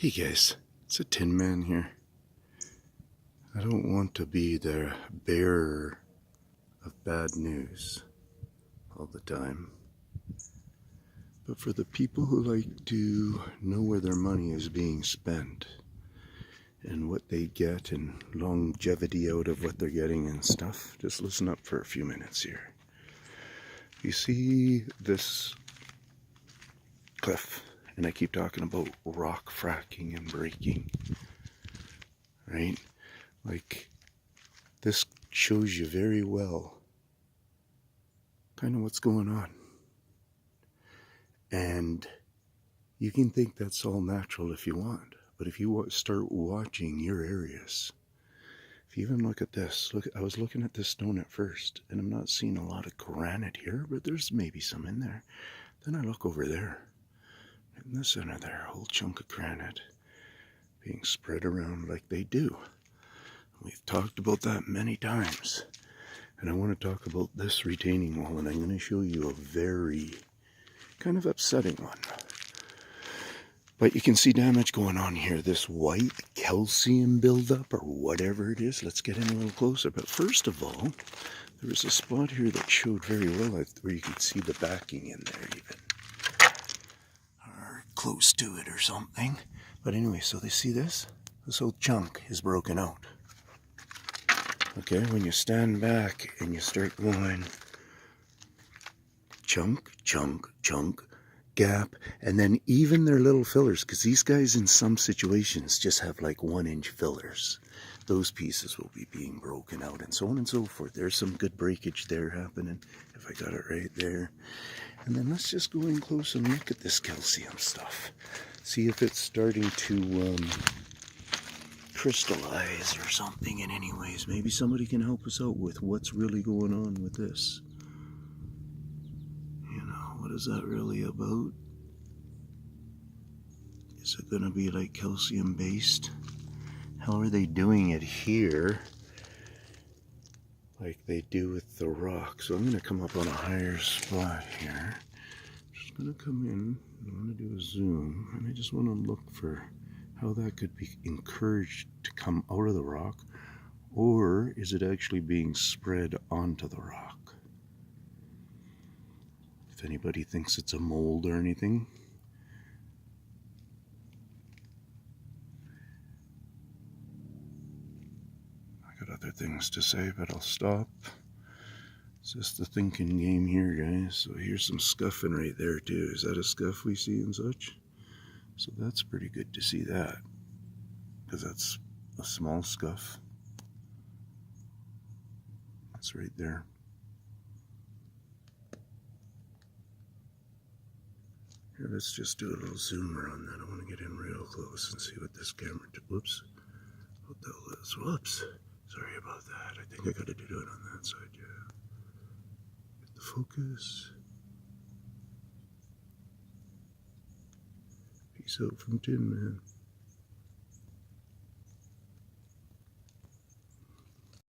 Hey guys, it's a Tin Man here. I don't want to be the bearer of bad news all the time. But for the people who like to know where their money is being spent and what they get and longevity out of what they're getting and stuff, just listen up for a few minutes here. You see this cliff, and I keep talking about rock fracking and breaking, right? Like, this shows you very well kind of what's going on. And you can think that's all natural if you want, but if you start watching your areas, if you even look at this, I was looking at this stone at first, and I'm not seeing a lot of granite here, but there's maybe some in there. Then I look over there, in the center there, a whole chunk of granite being spread around like they do. We've talked about that many times. And I want to talk about this retaining wall, and I'm going to show you a very kind of upsetting one. But you can see damage going on here. This white calcium buildup or whatever it is. Let's get in a little closer. But first of all, there was a spot here that showed very well where you could see the backing in there even. Or close to it or something. But anyway, so they see this? This whole chunk is broken out. Okay, when you stand back and you start going chunk, chunk, chunk, gap, and then even their little fillers, because these guys in some situations just have like 1-inch fillers. Those pieces will be being broken out and so on and so forth. There's some good breakage there happening, if I got it right there. And then let's just go in close and look at this calcium stuff. See if it's starting to crystallize or something in any ways. Maybe somebody can help us out with what's really going on with this. You know, what is that really about? Is it going to be like calcium based? How are they doing it here like they do with the rock? So I'm going to come up on a higher spot here. Just going to come in. I want to do a zoom, and I just want to look for how that could be encouraged to come out of the rock, or is it actually being spread onto the rock? If anybody thinks it's a mold or anything, I got other things to say, but I'll stop. It's just the thinking game here, guys. So here's some scuffing right there too. Is that a scuff we see and such? So that's pretty good to see that, because that's a small scuff. That's right there. Here, let's just do a little zoomer on that. I want to get in real close and see what this camera did. Whoops. What the hell is? Whoops. Sorry about that. I think I got to do it on that side, yeah. Get the focus. Peace out from Tin Man.